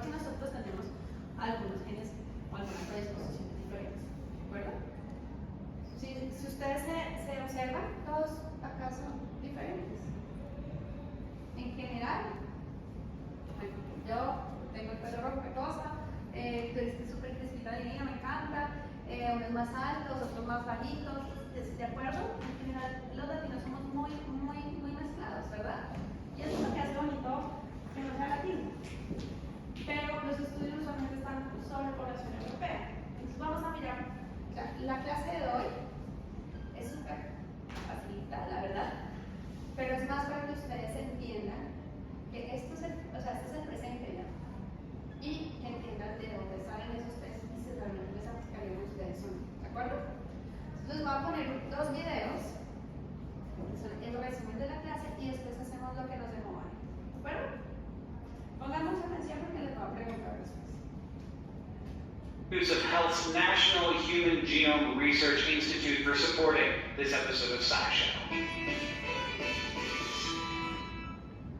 igual que nosotros tenemos algunos genes o algunas predisposiciones diferentes, ¿de acuerdo? Si ustedes se observan, todos acá son diferentes. En general, bueno, yo tengo el pelo rosa, súper crespita divina, me encanta, unos más altos, otros más bajitos, ¿de acuerdo? En general, los latinos somos muy mezclados, ¿verdad? Y eso es lo que hace bonito que no sea latino. Pero los estudios usualmente están sobre población europea. Entonces vamos a mirar, la clase de hoy es súper facilita, la verdad, pero es más para que ustedes entiendan que esto es el presente ya, y que entiendan de dónde salen esos peces y si realmente les aplicarían a ustedes o no, ¿de acuerdo? Entonces voy a poner dos videos, que son el resumen de la clase, y después hacemos lo que nos dejó ahí, ¿de acuerdo? Pongamos atención porque les voy a preguntar después. Of Health's National Human Genome Research Institute for supporting this episode of SciShow.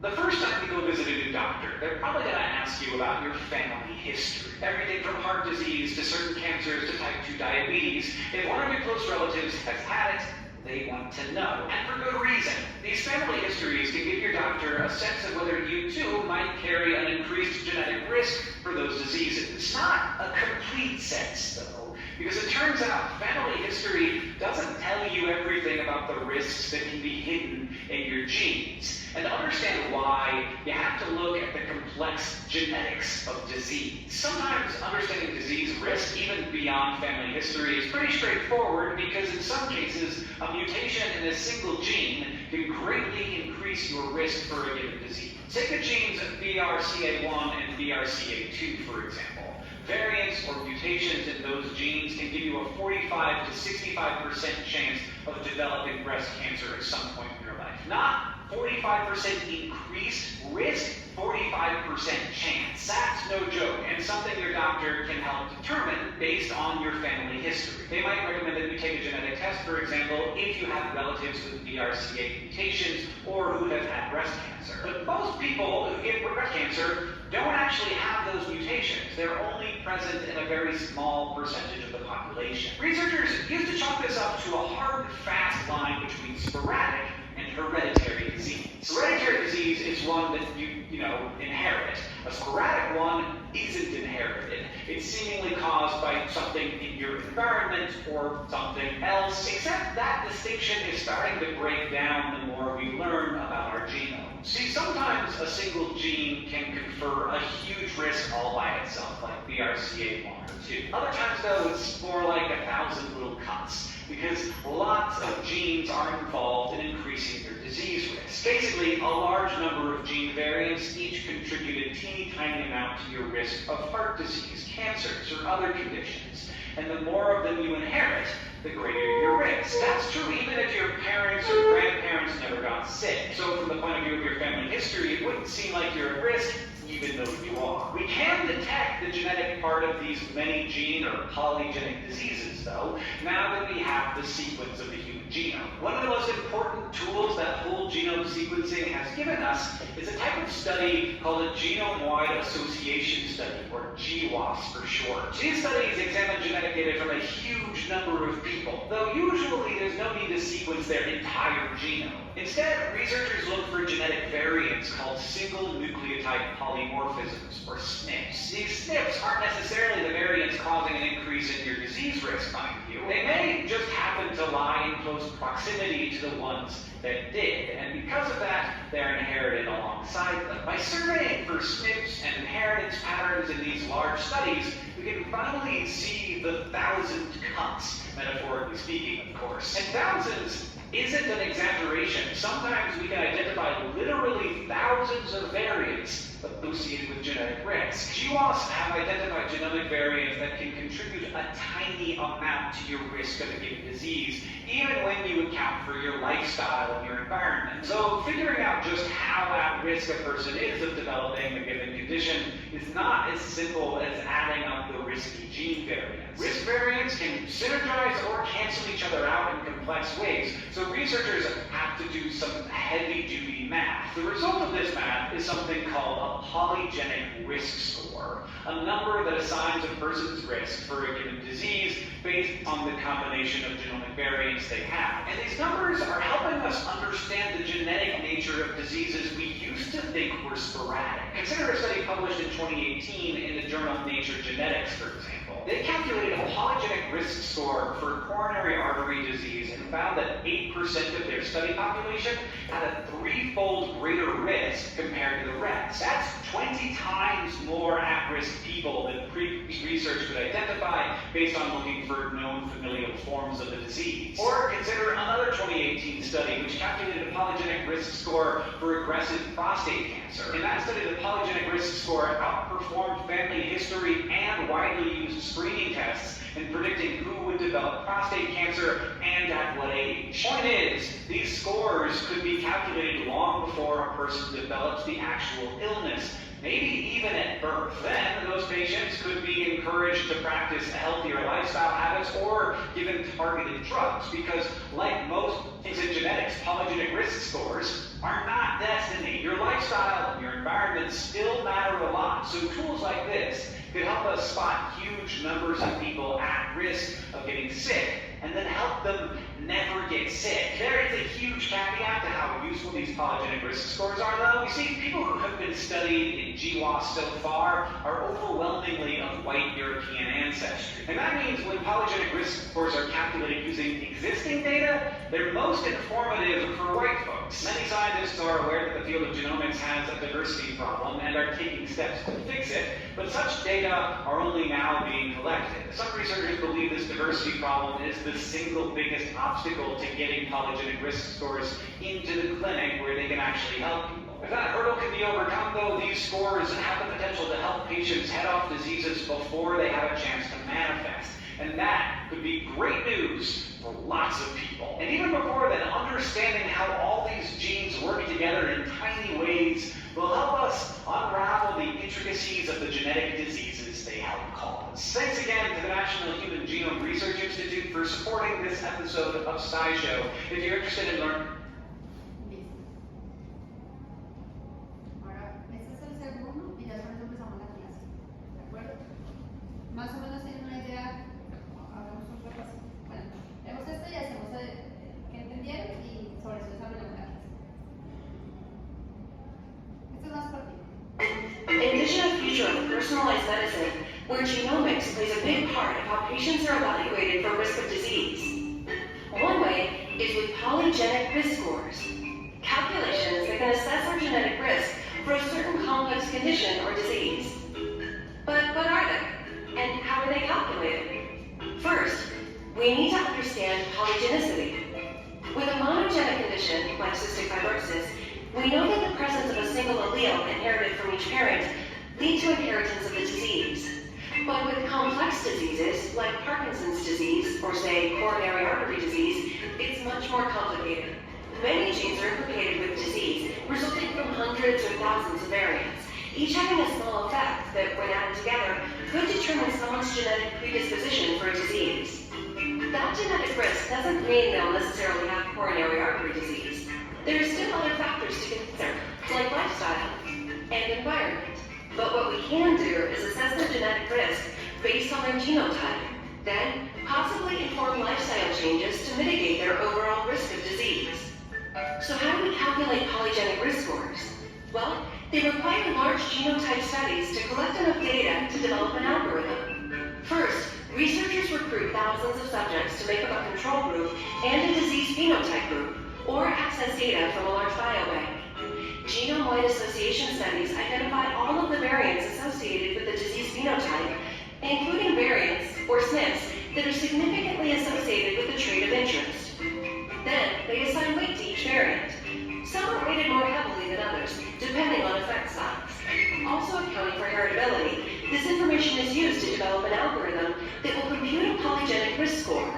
The first time you go visit a new doctor, they're probably going to ask you about your family history. Everything from heart disease to certain cancers to type 2 diabetes. If one of your close relatives has had it, they want to know. And for good reason. These family histories can give your doctor a sense of whether you too might carry an increased genetic risk for those diseases. Not a complete sense, though, because it turns out family history doesn't tell you everything about the risks that can be hidden in your genes. And to understand why, you have to look at the complex genetics of disease. Sometimes understanding disease risk, even beyond family history, is pretty straightforward because in some cases, a mutation in a single gene can greatly increase your risk for a given disease. Take the genes BRCA1 and BRCA2, for example. Variants or mutations in those genes can give you a 45 to 65% chance of developing breast cancer at some point in your life. Not 45% increased risk, 45% chance. That's no joke, and something your doctor can help determine based on your family history. They might recommend that you take a genetic test, for example, if you have relatives with BRCA mutations or who have had breast cancer. But most people who get breast cancer don't actually have those mutations. They're only present in a very small percentage of the population. Researchers used to chalk this up to a hard, fast line between sporadic and hereditary disease. Hereditary disease is one that you inherit. A sporadic one isn't inherited. It's seemingly caused by something in your environment or something else, except that distinction is starting to break down the more we learn about our genome. See, sometimes a single gene can confer a huge risk all by itself, like BRCA1 or 2. Other times, though, it's more like 1,000 little cuts, because lots of genes are involved in increasing your disease risk. Basically, a large number of gene variants each contribute a teeny tiny amount to your risk of heart disease, cancers, or other conditions. And the more of them you inherit, the greater your risk. That's true even if your parents or grandparents never got sick. So from the point of view of your family history, it wouldn't seem like you're at risk, even though you are. We can detect the genetic part of these many gene or polygenic diseases, though, now that we have the sequence of the human genome. One of the most important tools that whole genome sequencing has given us is a type of study called a genome-wide association study, or GWAS for short. These studies examine genetic data from a huge number of people, though usually there's no need to sequence their entire genome. Instead, researchers look for genetic variants called single nucleotide polymorphisms, or SNPs. These SNPs aren't necessarily the variants causing an increase in your disease risk, mind you. They may just happen to lie in close proximity to the ones that did, and because of that, they're inherited alongside them. By surveying for SNPs and inheritance patterns in these large studies, we can finally see the 1,000 cuts, metaphorically speaking, of course. And thousands isn't an exaggeration. Sometimes we can identify literally thousands of variants associated with genetic risk. GWAS have identified genomic variants that can contribute a tiny amount to your risk of a given disease, even when you account for your lifestyle and your environment. So figuring out just how at risk a person is of developing a given condition is not as simple as adding up the risky gene variants. Risk variants can synergize or cancel each other out in complex ways, so So researchers have to do some heavy-duty math. The result of this math is something called a polygenic risk score, a number that assigns a person's risk for a given disease based on the combination of genomic variants they have. And these numbers are helping us understand the genetic nature of diseases we used to think were sporadic. Consider a study published in 2018 in the journal Nature Genetics, for example. They calculated a polygenic risk score for coronary artery disease and found that 8% of their study population had a threefold greater risk compared to the rest. That's 20 times more at-risk people than previous research could identify based on looking for known familial forms of the disease. Or consider another 2018 study which calculated a polygenic risk score for aggressive prostate cancer. In that study, the polygenic risk score outperformed family history and widely used screening tests in predicting who would develop prostate cancer and at what age. Point is, these scores could be calculated long before a person develops the actual illness, maybe even at birth. Then those patients could be encouraged to practice healthier lifestyle habits or given targeted drugs, because like most things in genetics, polygenic risk scores are not destiny. Your lifestyle and your environment still matter a lot. So tools like this could help us spot huge numbers of people at risk of getting sick and then help them never get sick. There is a huge caveat to how useful these polygenic risk scores are, though. You see, people who have been studied in GWAS so far are overwhelmingly of white European ancestry. And that means when polygenic risk scores are calculated using existing data, they're most informative for white folks. Many scientists are aware that the field of genomics has a diversity problem and are taking steps to fix it, but such data are only now being collected. Some researchers believe this diversity problem is the single biggest obstacle to getting polygenic risk scores into the clinic where they can actually help people. If that hurdle can be overcome, though, these scores have the potential to help patients head off diseases before they have a chance to manifest. And that could be great news for lots of people. And even before then, understanding how all these genes work together in tiny ways will help us unravel the intricacies of the genetic diseases they help cause. Thanks again to the National Human Genome Research Institute for supporting this episode of SciShow. If you're interested in learning... Ahora, este es el segundo y ya con eso empezamos la clase. ¿De acuerdo? Más o menos tienen una idea. Hagamos un repaso. Bueno, vemos esto y hacemos que entendieron y sobre eso desarrollamos la clase. Esto es más cortito. Envision a future of personalized medicine where genomics plays a big part of how patients are evaluated for risk of disease. One way is with polygenic risk scores, calculations that can assess our genetic risk for a certain complex condition or disease. But what are they? And how are they calculated? First, we need to understand polygenicity. With a monogenic condition, like cystic fibrosis, we know that the presence of a single allele inherited from each parent leads to inheritance of the disease. But with complex diseases, like Parkinson's disease, or say, coronary artery disease, it's much more complicated. Many genes are implicated with disease, resulting from hundreds or thousands of variants, each having a small effect that, when added together, could determine someone's genetic predisposition for a disease. That genetic risk doesn't mean they'll necessarily have coronary artery disease. There are still other factors to consider, like lifestyle and environment. But what we can do is assess their genetic risk based on their genotype, then possibly inform lifestyle changes to mitigate their overall risk of disease. So how do we calculate polygenic risk scores? Well, they require large genotype studies to collect enough data to develop an algorithm. First, researchers recruit thousands of subjects to make up a control group and a disease phenotype group, or access data from a large biobank. Genome-wide association studies identify all of the variants associated with the disease phenotype, including variants, or SNPs, that are significantly associated with the trait of interest. Then, they assign weight to each variant. Some are weighted more heavily than others, depending on effect size. Also accounting for heritability, this information is used to develop an algorithm that will compute a polygenic risk score.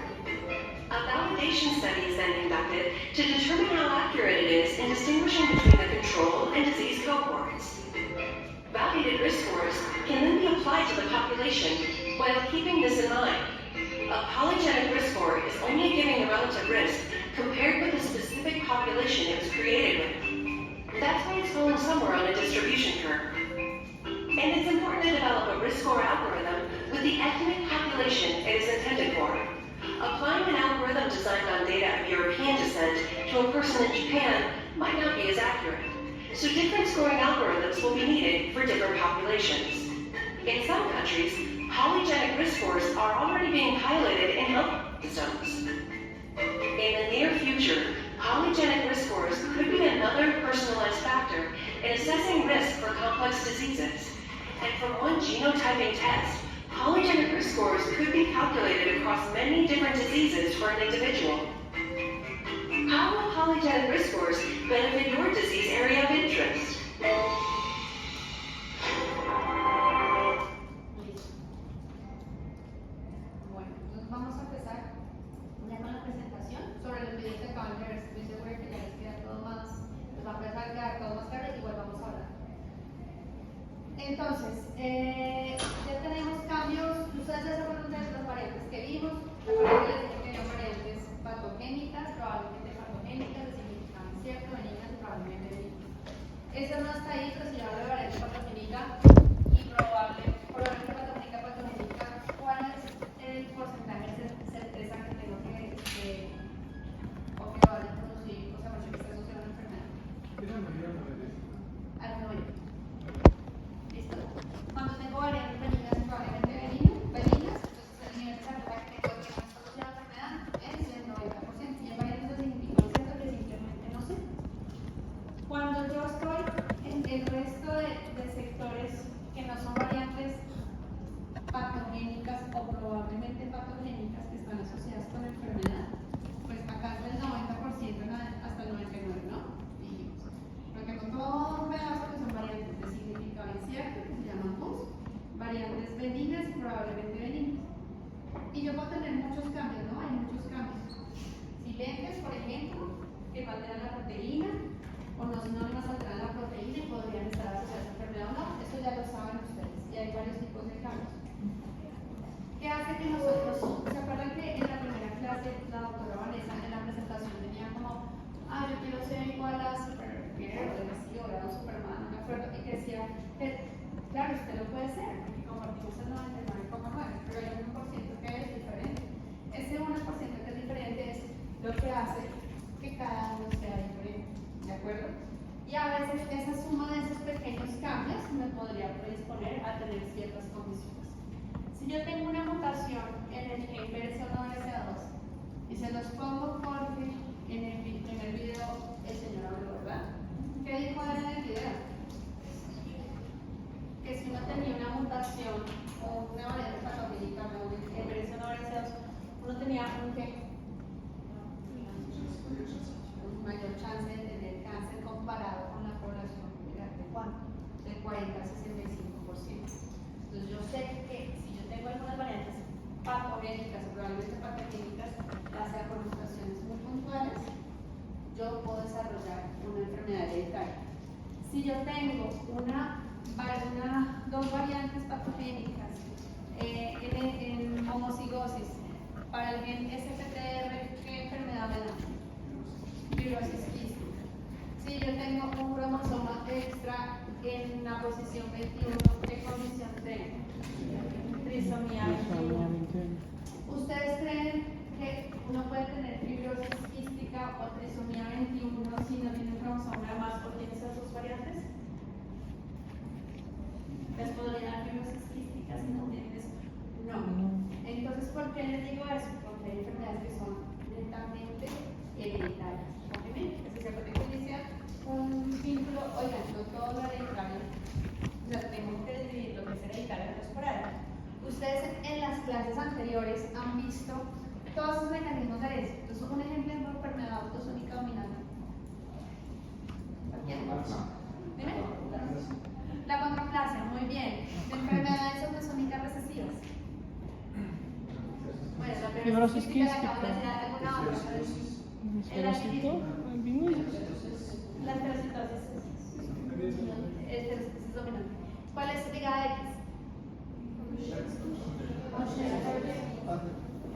A validation study is then conducted to determine how accurate it is in distinguishing between the control and disease cohorts. Validated risk scores can then be applied to the population while keeping this in mind. A polygenic risk score is only giving the relative risk compared with the specific population it was created with. That's why it's falling somewhere on a distribution curve. And it's important to develop a risk score algorithm with the ethnic population it is intended for. Applying an algorithm designed on data of European descent to a person in Japan might not be as accurate. So different scoring algorithms will be needed for different populations. In some countries, polygenic risk scores are already being piloted in health systems. In the near future, polygenic risk scores could be another personalized factor in assessing risk for complex diseases. And from one genotyping test, polygenic risk scores could be calculated across many different diseases for an individual. How will polygenic risk scores benefit your disease area of interest? Listo. Bueno, entonces vamos a empezar ya con la presentación sobre los videos que acaban de ver. Estoy segura que ya les queda todo más, les va a empezar a quedar todo más claro, igual vamos a hablar. Entonces, ya tenemos cambios. Ustedes ya se acuerdan de las variantes que vimos. La variante les dije que eran variantes patogénicas, probablemente patogénicas, de significado incierto, benignas y probablemente benignas. Esa no está ahí, pero si yo hablo de variante patogénica y probablemente patogénica, ¿cuál es el porcentaje de certeza que tengo o que va a producir, o sea, por que está asociado a una enfermedad? Al 90. ¿Listo? Cuando tengo variantes benignas y probablemente benignas, entonces el nivel de certeza que tengo que no está asociado a la enfermedad es el 90%. Y hay variantes de significado incierto que simplemente no sé. Cuando yo estoy en el resto de sectores que no son variantes patogénicas o probablemente patogénicas que están asociadas con la enfermedad, pues acá es del 90% hasta el 99%, ¿no? Dijimos. Porque con todo un pedazo que son variantes de significado incierto, que se llaman PUS, variantes benignas y probablemente benignas. Y yo puedo tener muchos cambios, ¿no? Hay muchos cambios. Silentes, por ejemplo, que no alteran la proteína, o no sinónimas alteran la proteína y podrían estar asociadas a enfermedad o no. Eso ya lo saben ustedes. Y hay varios tipos de cambios. ¿Qué hace que nosotros, se acuerdan que en la primera clase la doctora Vanessa en la presentación tenía como, yo quiero ser igual a Supergirl, o algo así, o era Superman, no me acuerdo, y que decía que, claro, usted lo puede ser, porque compartimos el 99,9, pero hay un 1% que es diferente. Ese 1% que es diferente es lo que hace que cada uno sea diferente, ¿de acuerdo? Y a veces esa suma de esos pequeños cambios me podría predisponer a tener ciertas condiciones. Si yo tengo una mutación en el gen BRCA1-BRCA2 y se los pongo porque en el primer video el señor habló, ¿verdad? ¿Qué dijo él en el video? Que si uno tenía una mutación o una variante patogénica en BRCA1-BRCA2, uno tenía un mayor chance de tener cáncer comparado con la población general. ¿De cuánto? Del 40 al 65%. Entonces yo sé que si yo tengo algunas variantes patogénicas o probablemente patogénicas, ya sea por mutaciones muy puntuales, yo puedo desarrollar una enfermedad hereditaria. Si yo tengo dos variantes patogénicas en homocigosis para el gen SPTR, ¿qué enfermedad me da? Fibrosis quística. Si yo tengo un cromosoma extra en la posición 21, ¿qué condición tengo? Trisomía 21. ¿Ustedes creen que uno puede tener fibrosis quística o trisomía 21 si no tiene un cromosoma más o tiene esas dos variantes? ¿Les podría dar fibrosis quística si no tienen eso? No. Entonces, ¿por qué les digo eso? Porque hay enfermedades que son netamente hereditarias. Obviamente, si se puede utilizar un vínculo, oigan, no todo lo hereditario, o sea, tenemos que decidir lo que es hereditario y lo esporádico. Ustedes en las clases anteriores han visto todos esos mecanismos de herencia. Entonces, un ejemplo es la enfermedad autosómica dominante. ¿Dime? La contraplasia, muy bien. Enfermedades autosómicas recesivas. Bueno, la fibrosis quística, la acabo de decir alguna otra. La esterecitosis es dominante. ¿Cuál es ligada X?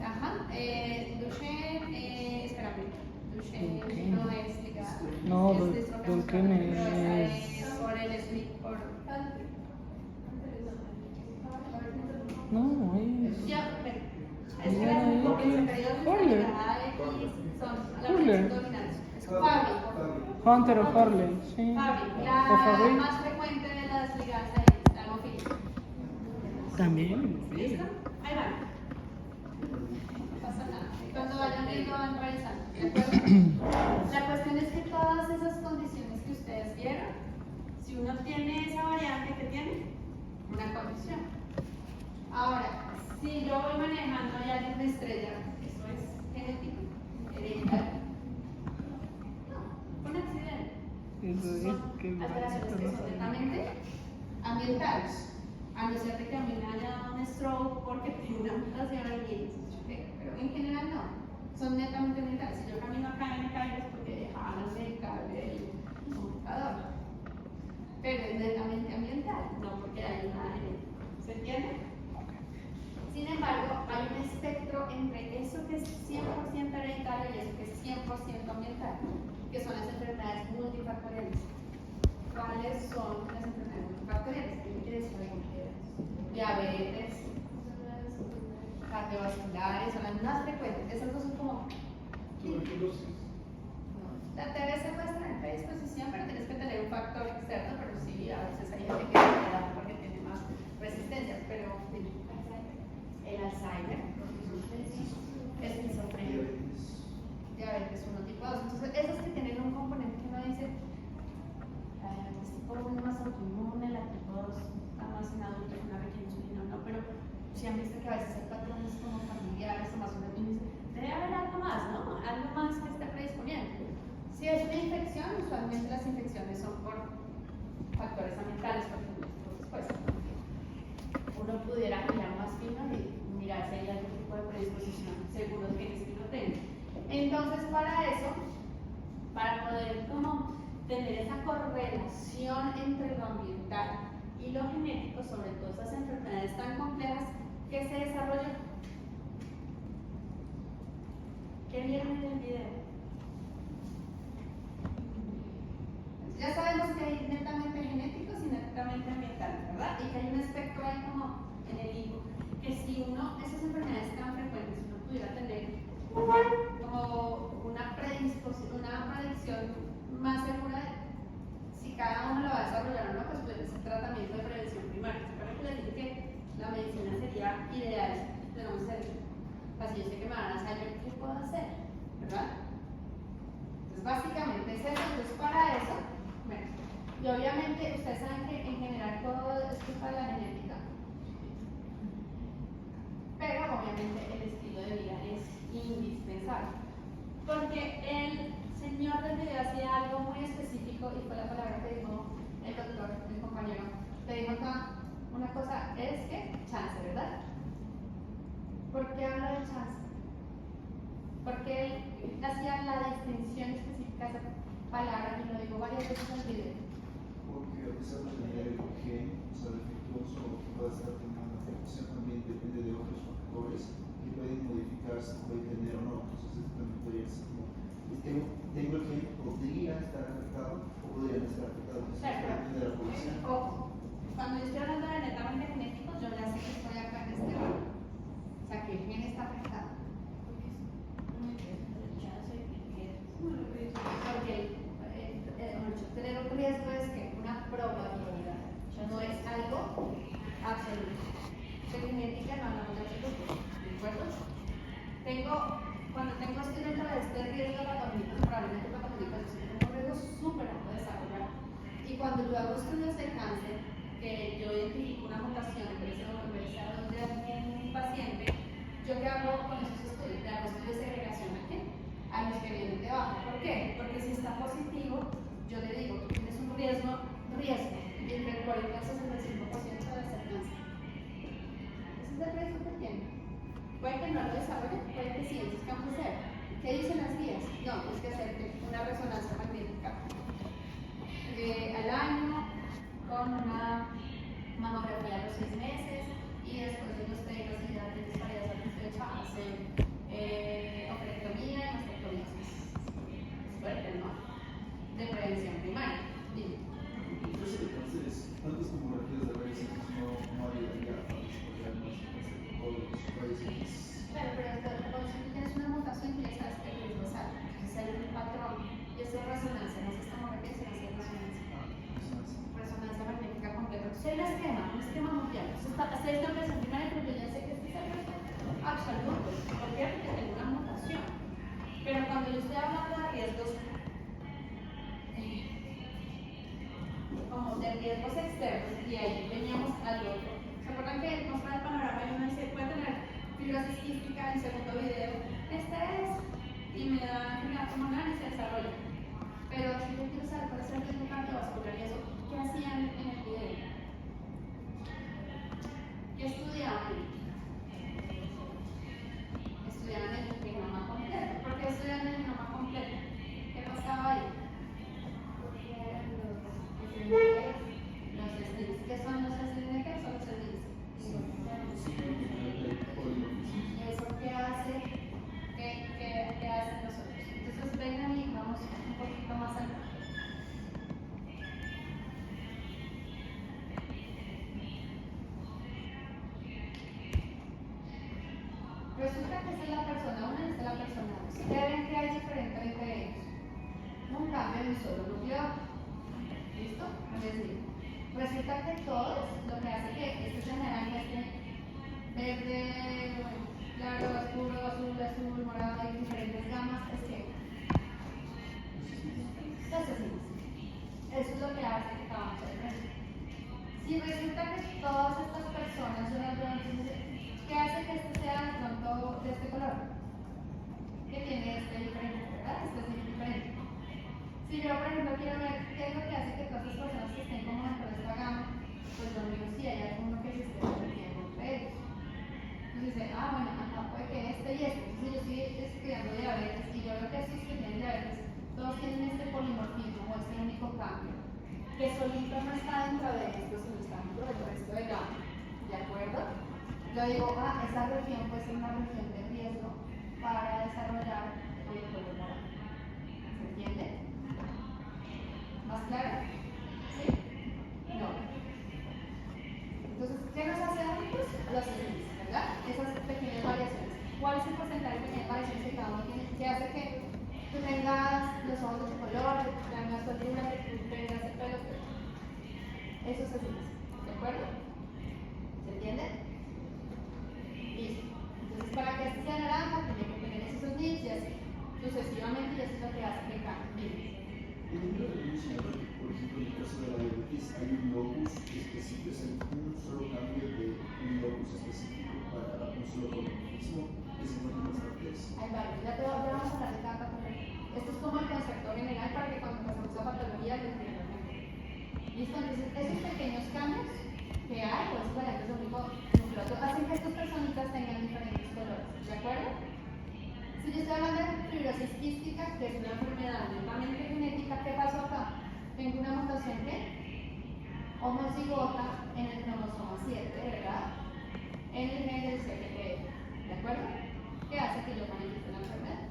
Ajá. Duchenne, espérame. por No, es ya, bueno, es que Mira las ahí, monosacáridos de Hurler. calidad X son la Hurler. función dominante. Es Fabry. Hunter o Harley, sí. Fabry, O la Fabry. más frecuente de las ligadas ahí, la hemofilia. También, sí. ¿Listo? Ahí van. No pasa nada. Cuando vayan viendo van revisando. ¿De acuerdo? La cuestión es que todas esas condiciones que ustedes vieron, si uno tiene esa variante, ¿qué tiene? Una condición. Ahora, si yo voy manejando y alguien me estrella, ¿eso es genético? ¿Hereditario? No, un accidente. Eso es que Son alteraciones que son netamente ambientales. A no ser de que a mí me haya dado un stroke porque tengo una mutación allí, pero en general no. Son netamente ambientales. Si yo camino acá y me caigo es porque jalan el cable del computador. Pero es netamente ambiental, no porque hay una genética. ¿Se entiende? Sin embargo, hay un espectro entre eso que es 100% hereditario y eso que es 100% ambiental, que son las enfermedades multifactoriales. ¿Cuáles son las enfermedades multifactoriales? ¿Qué quiere decir diabetes, cardiovasculares, son las más frecuentes? Esas dos son como... La TBC puede estar en predisposición, pero tienes que tener un factor externo, pero sí, a veces hay gente que se da porque tiene más resistencia, pero el Alzheimer, esquizofrenia, diabetes 1 tipo 2. Entonces, esos que tienen un componente que uno dice, la diabetes tipo 1 es más autoinmune, la tipo 2 está más en adultos, una rica insulina, no, pero si han visto que a veces hay patrones como familiares o más o menos, debe haber algo más, ¿no? Algo más que esté predisponiendo. Si es una infección, usualmente las infecciones son por factores ambientales, por supuesto. Uno pudiera mirar más fino y mirar si hay algún tipo de predisposición según los genes que uno tenga. Entonces, para eso, para poder como tener esa correlación entre lo ambiental y lo genético, sobre todo esas enfermedades tan complejas, ¿qué se desarrolló? ¿Qué vieron en el video? Ya sabemos que hay netamente genéticos y netamente ambientales, ¿verdad? Y que hay un espectro ahí como en el higo, que si uno, esas enfermedades tan frecuentes, uno pudiera tener como una predisposición, una predicción más segura de si cada uno lo va a desarrollar o no, pues puede ser tratamiento de prevención primaria. Recuerden que les dije que la medicina sería ideal, tenemos el paciente que me van a saber qué puedo hacer, ¿verdad? Entonces básicamente es eso. Entonces para eso, bueno, y obviamente ustedes saben que en general todo esto es para la genética, pero obviamente el estilo de vida es indispensable, porque el señor del video hacía algo muy específico y fue la palabra que dijo el doctor, el compañero, que dijo acá una cosa, es que chance, ¿verdad? ¿Por qué habla de chance? Porque él hacía la distinción específica de esa palabra y lo digo varias veces en el video. Porque a pesar de tener el gen, o sea, defectuoso, que pueda estar teniendo una afectación, también depende de otros factores que pueden modificarse, pueden tener o no. Entonces, esto también podría ser como, tengo el gen, podría estar afectado o podrían estar afectados. Claro, Depende de la población. ojo, cuando yo estoy hablando de netamente genéticos, yo ya sé que estoy acá en este lado. O sea, que el gen está afectado. Porque tener un riesgo es que una probabilidad, no es algo absoluto. De genética no hablamos de absoluto, ¿de acuerdo? Cuando estoy dentro de este riesgo patológico, probablemente patológico, yo tengo un riesgo súper alto de desarrollar. Y cuando yo hago estudios de cáncer, que yo identifico una mutación en BRCA2 de algún paciente, ¿yo qué hago con esos estudios? Le hago estudios de segregación a quién? A los que vienen de abajo. ¿Por qué? Porque si está positivo, yo le digo, tú tienes un riesgo, entre el 40 y el 65% de ser cáncer. Ese es el riesgo que tiene. Puede que no lo desarrolle, puede que sí, entonces ¿qué vamos a hacer? ¿Qué dicen las guías? No, tienes que hacerte una resonancia magnética al año, con una mamografía a los 6 meses, y después de los pegos y ya tienes pareja satisfecha, hacer operectomía y mastectomía. Es fuerte, ¿no? De prevención primaria. Dime. Entonces, el cáncer es un esquema mundial. Ustedes no presentan primero, pero yo ya sé que este es el respeto absoluto. ¿Por qué? Porque tengo una mutación. Pero cuando yo estoy hablando de riesgos, como de riesgos externos, y ahí veníamos al otro. ¿Se acuerdan que nos trae el panorama y uno dice, puede tener fibrosis quística en el segundo video? Este es, y me da hormonal y se desarrolla. Pero si yo quiero saber cuál es el riesgo cardiovascular y eso, ¿qué hacían en el video? ¿Qué estudiaban? Estudiaban el genoma completo. ¿Por qué estudian el genoma completo? ¿Qué pasaba ahí? Los SNIs. ¿Qué son los SNIs? ¿Qué son los SNIs? ¿Y eso qué hace? ¿Qué hacen nosotros? Entonces vengan y vamos un poquito más allá. Resulta que esta es la persona 1 y esta es la persona 2. ¿Qué ven que hay diferente entre ellos? Un cambio en un solo núcleo. ¿Listo? Les digo. Resulta que todos, lo que hace que este se general este verde, claro, oscuro, azul, morado y diferentes gamas, es que eso es lo que hace que acabamos de ver. Si resulta que todas estas personas son entonces, ¿qué hace que este sea de pronto de este color? Que tiene este diferente, ¿verdad? Este es diferente. Si yo, por ejemplo, quiero ver qué es lo que hace que todas las personas que estén como dentro de esta gama, pues lo miro si hay alguno que se esté repitiendo entre ellos. Entonces dice, bueno, acá puede que este y este. Entonces yo estoy estudiando diabetes y yo lo que estoy estudiando diabetes, todos tienen este polimorfismo o este único cambio, que solito no está dentro de esto, sino está dentro del resto de gama. ¿De acuerdo? Yo digo, esa región puede ser una región de riesgo para desarrollar el color morado. ¿Se entiende? ¿Más claro? ¿Sí? No. Entonces, ¿qué nos hace adultos? Los índices, ¿verdad? Esas pequeñas variaciones. ¿Cuál es el porcentaje de pequeñas variaciones que cada uno tiene? ¿Qué hace que tú tengas los ojos de tu color, que tú tengas soltura, que tú tengas el pelo? Eso es así. ¿De acuerdo? ¿Se entiende? Listo. Entonces, para que este sea naranja, tiene que tener esos nids y así. Sucesivamente, y eso es lo que hace que cambie. Por ejemplo, en el caso de la diabetes, hay un locus específico, es un solo cambio de un locus específico para un solo polimorfismo que se encuentra en las arterias. Hay varios, ya vamos a hablar de cada patología. Esto es como el concepto general para que cuando pasemos a patología lo entiendan mejor. ¿Listo? Entonces, esos pequeños cambios que hay, o esos variantes nucleosos, hacen que estas personitas tengan diferentes colores. ¿De acuerdo? Si yo estoy hablando de fibrosis quística, que es una enfermedad netamente genética, ¿qué pasó acá? Tengo una mutación que homocigota en el cromosoma 7, ¿verdad? En el gen del CPT, ¿de acuerdo? ¿Qué hace que yo manifieste la enfermedad?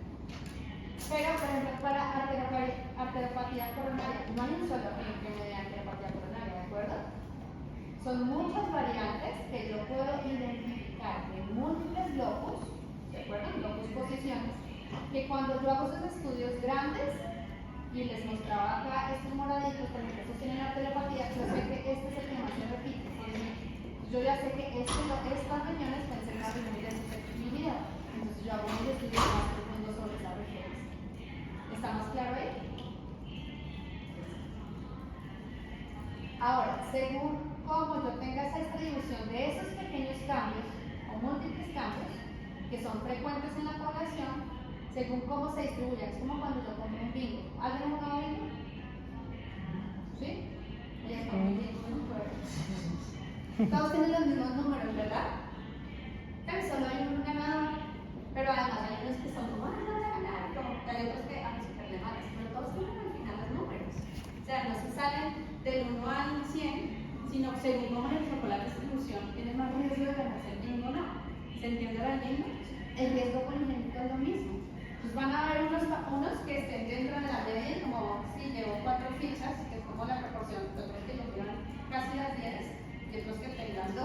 Pero, por ejemplo, para arteriopatía coronaria, no hay un solo gen que me dé arteriopatía coronaria, ¿de acuerdo? Son muchas variantes que yo puedo identificar en múltiples locus, ¿de acuerdo? Locus posiciones, que cuando yo hago esos estudios grandes, y les mostraba acá estos moraditos, por ejemplo, estos tienen arteriopatía, yo sé que este es el que más se repite. Yo ya sé que estas regiones pueden ser las regiones de susceptibilidad. Entonces yo hago mis estudios más profundos sobre esas regiones. ¿Está más claro ahí? Ahora, según cómo yo tenga esa distribución de esos pequeños cambios o múltiples cambios que son frecuentes en la población, según cómo se distribuye, es como cuando yo compro un bingo. ¿Alguien ha jugado bingo? ¿Sí? Ya está muy bien, todos tienen los mismos números, ¿verdad? Pero solo hay un ganador, pero además hay unos que son como, no van a ganar, como hay otros que a super de malas, pero todos tienen al final los números. O sea, no se salen del 1 al 100, sino según cómo les tocó la distribución, tienes más riesgo de ganarse el bingo o no. ¿Se entiende la misma? El riesgo poligénico es lo mismo. Entonces van a haber unos que estén dentro de la media, como si llevo 4 fichas, que es como la proporción, otros que llevan casi las 10, y otros que tengan 2.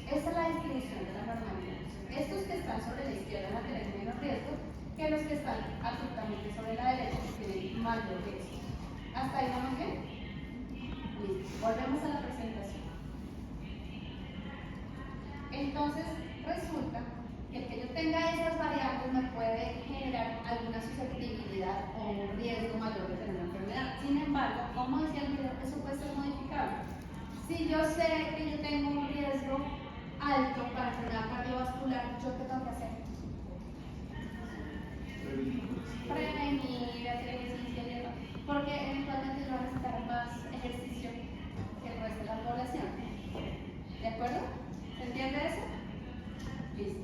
Esa es la distribución de la normalidad. Estos que están sobre la izquierda van a tener menos riesgo que los que están absolutamente sobre la derecha, que tienen mayor riesgo. ¿Hasta ahí vamos bien? Listo. Volvemos a la presentación. Entonces, resulta que el que yo tenga esas variables me puede generar alguna susceptibilidad o un riesgo mayor de tener una enfermedad. Sin embargo, como decía el video, eso puede ser modificable. Si yo sé que yo tengo un riesgo alto para enfermedad cardiovascular, ¿yo qué tengo que hacer? Prevenir, hacer ejercicio, ¿cierto? Porque eventualmente yo voy a necesitar más ejercicio que el resto de la población. ¿De acuerdo? ¿Se entiende eso? Listo.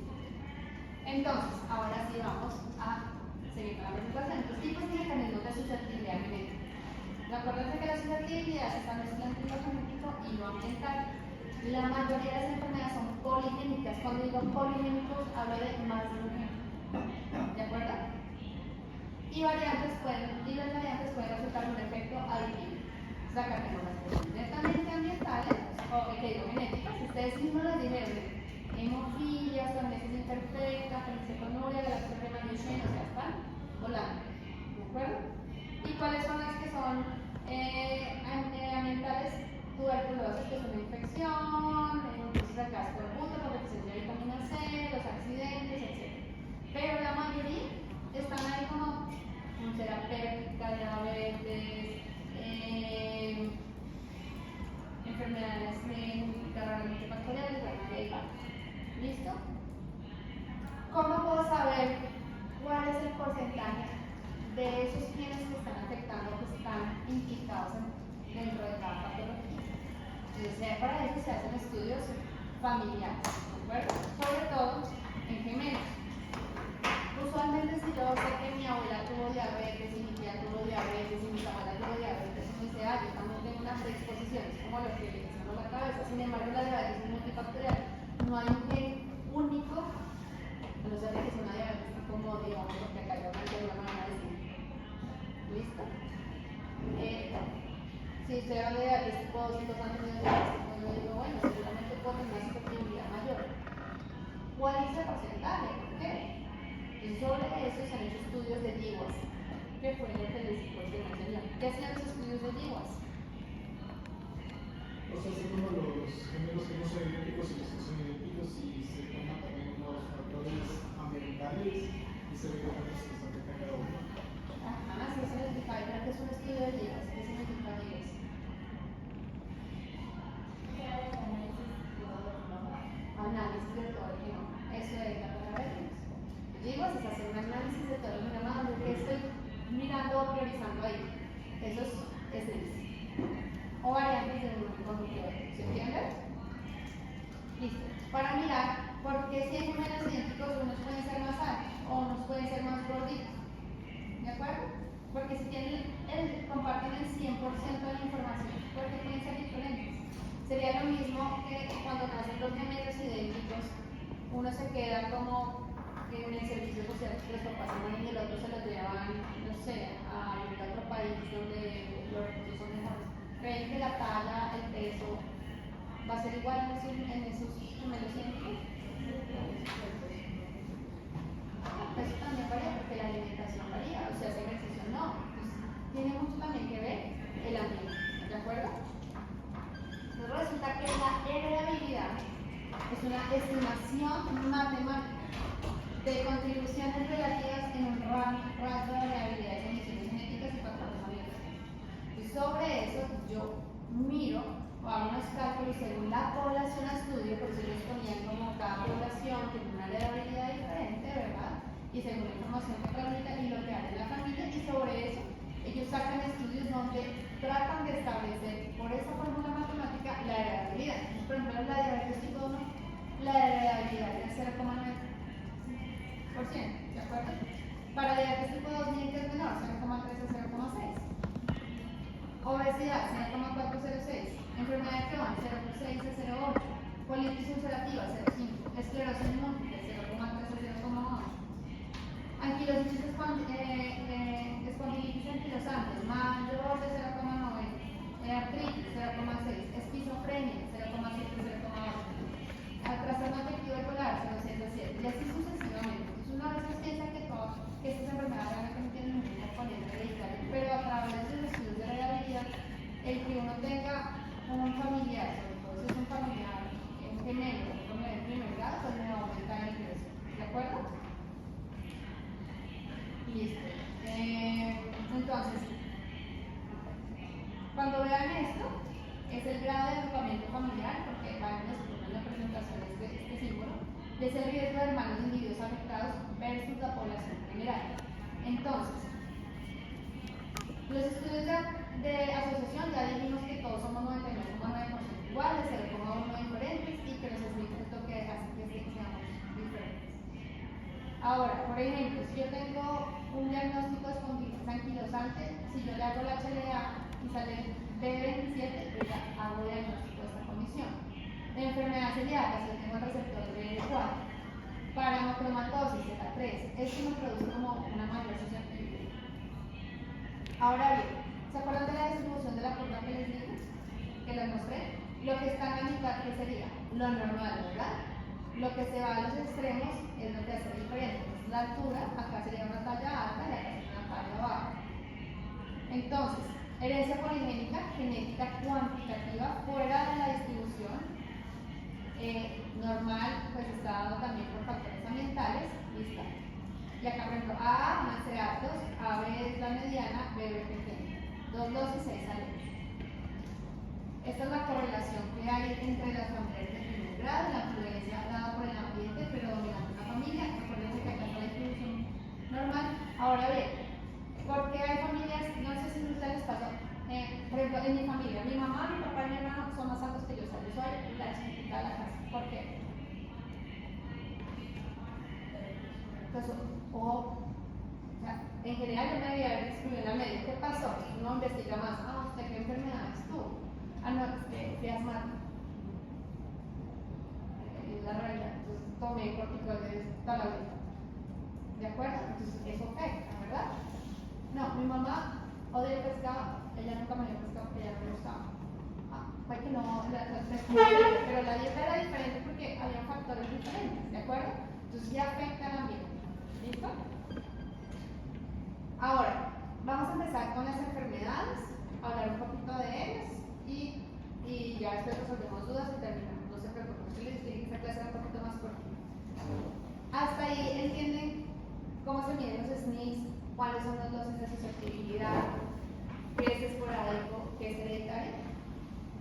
Entonces, ahora sí vamos a seguir con la presentación. Los tipos y mecanismos de susceptibilidad genética. Acuérdense que la susceptibilidad se establece entre lo genético y lo ambiental. La mayoría de las enfermedades son poligénicas. Cuando digo poligénicos, hablo de más de un gen. ¿De acuerdo? Y las variantes pueden resultar un efecto aditivo. O sea, acá tenemos las cuestiones netamente ambientales o heterogenéticas. Ustedes mismos las dijeron: hemofilia, sonomesis imperfecta, fenilketonuria, galactosemia Duchenne, o sea, están volando. ¿De acuerdo? ¿Y cuáles son las que son ambientales? Tuberculosis, que es una infección, entonces acá es escorbuto, la deficiencia de vitamina C, los accidentes, etc. Pero la mayoría están ahí como úlcera péptica, diabetes, enfermedades genéticas, raramente factoriales, ¿listo? ¿Cómo puedo saber cuál es el porcentaje de esos genes que están afectando, que están implicados dentro de cada patología? Entonces, para eso se hacen estudios familiares, ¿de acuerdo? Sobre todo en gemelos. Usualmente, si yo sé que mi abuela tuvo diabetes, y mi tía tuvo diabetes, y mi abuela tuvo diabetes, uno dice: yo también tengo una predisposición, es como lo que le hicimos la cabeza. Sin embargo, la diabetes es multifactorial. No hay un gen único, a no ser que sea una diabetes como, digamos, lo que acá yo me de una manera de decir. ¿Listo? Si usted habla de diabetes tipo 2, tipo antes de diabetes, yo digo, bueno, seguramente puedo tener una susceptibilidad mayor. ¿Cuál es el porcentaje? ¿Por qué? Y sobre eso se han hecho estudios de DIWAS, que fue lo que les dijo el anterior. ¿Qué hacían los estudios de DIWAS? O sea, así como los gemelos que no son idénticos y los que son idénticos, y se toman también los factores ambientales y se ve los que están de cada uno. Ajá, sí, eso significa, pero que es un estudio de DIWAS. ¿Qué significa DIWAS? Análisis de todo el genoma. Eso es la palabra de DIWAS. DIWAS es hacer un análisis de todo el genoma, donde estoy mirando o priorizando ahí. Eso es DIWAS. O variantes de un conjunto. ¿Se entiende? Listo. Para mirar por qué si hay gemelos idénticos, unos pueden ser más altos o unos pueden ser más gorditos. ¿De acuerdo? Porque si comparten el 100% de la información, ¿por qué pueden ser diferentes? Sería lo mismo que cuando nacen dos gemelos idénticos, uno se queda como en el servicio social, que los papás se mueren y el otro se los llevan, no sé, a otro país donde los recursos son mejores. ¿Creen que la talla, el peso, va a ser igual en esos gemelos idénticos? Eso también varía porque la alimentación varía, o sea, ese ejercicio no. Entonces, tiene mucho también que ver el ambiente, ¿de acuerdo? Entonces resulta que la heredabilidad es una estimación matemática de contribuciones relativas en un rango de variabilidad de condiciones genéticas y factores ambientales. Y sobre eso yo miro o hago unos cálculos según la población a estudio, por eso ellos ponían como cada población tiene una heredabilidad diferente, ¿verdad? Y según la información que transmite y lo que hace la familia, y sobre eso ellos sacan estudios donde tratan de establecer por esa fórmula matemática la heredabilidad. Entonces, por ejemplo, la diabetes tipo 1, la heredabilidad es 0,9%, ¿de acuerdo? Para diabetes tipo 2 que es menor, 0,3 a 0,6. Obesidad, 0,406. Enfermedad de Crohn, 0,6 a 0,8. Colitis ulcerativa, 0,5. Esclerosis múltiple, 0,3 a 0,8. Anquilosis espondilitis anquilosantes, mayor de 0,9. Artritis, 0,6. Esquizofrenia, 0,7 a 0,8. Trastorno afectivo bipolar, 0,6 a 7. Y así sucesivamente. Entonces, una vez piensa que estas enfermedades realmente no tienen ningún componente hereditario, pero a través de los estudios de heredabilidad, el que uno tenga un familiar, sobre todo si es un familiar gemelo, un familiar de primer grado, es el riesgo de hermanos de individuos afectados versus la población general. Entonces, los estudios de asociación ya dijimos que todos somos 99,9% iguales, 0,1 diferentes y que los smiths es lo que hace que seamos diferentes. Ahora, por ejemplo, si yo tengo un diagnóstico de espondilitis anquilosante, si yo le hago la HLA y sale B27, yo ya hago diagnóstico de esta condición. La enfermedad celíaca, si yo tengo el receptor BD4, para hemocromatosis Z3, esto me produce como una mayor susceptibilidad. Ahora bien, ¿se acuerdan de la distribución de la curva que les dije? Que les mostré. Lo que está en la mitad, ¿qué sería? Lo normal, ¿verdad? Lo que se va a los extremos es lo que hace diferente. La altura, acá sería una talla alta y acá sería una talla baja. Entonces, herencia poligénica, genética cuantitativa, fuera de la distribución. Normal, pues está dado también por factores ambientales, listo. Y acá, por ejemplo, A nace altos, AB es la mediana, BB pequeña. 2, 2 y 6 alelos. Esta es la correlación que hay entre las familias de primer grado, la influencia dada por el ambiente predominante en la familia. Recuerden que acá está la distribución normal. Ahora bien, ¿por qué hay familias? No sé si a ustedes les pasó. Por ejemplo, en mi familia, mi mamá, mi papá y mi hermano son más altos que yo. O sea, yo soy la chiquita de la casa. ¿Por qué? Entonces, o sea, en general yo me debía haber excluido en la media. ¿Qué pasó? Uno investiga más. Ah, ¿usted qué enfermedad es tú? Ah, no, fui asmático. Es la realidad. Entonces tomé corticoides toda la vida. ¿De acuerdo? Entonces eso afecta, ¿verdad? No, mi mamá odia el pescado. Ella nunca me dio pescado porque ella no le gustaba. Fue que no, pero la dieta era diferente porque había factores diferentes, ¿de acuerdo? Entonces ya afecta al ambiente. ¿Listo? Ahora, vamos a empezar con las enfermedades, hablar un poquito de ellas y ya después resolvemos dudas y terminamos. No se preocupen, yo les dije que esta clase era un poquito más corta. Hasta ahí entienden cómo se miden los SNPs, cuáles son los dosis de susceptibilidad, qué es esporádico, qué es hereditario.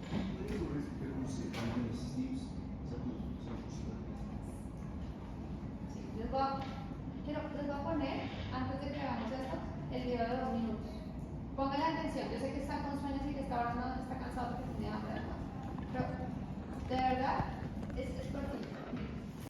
¿Puedes explicar cómo se cambian los SNPs? Sí, les voy a poner, antes de que hagamos esto, el video de 2 minutos. Pongan la atención, yo sé que están con sueños y que está ahora no está cansado porque tiene hambre además. Pero, de verdad, es porque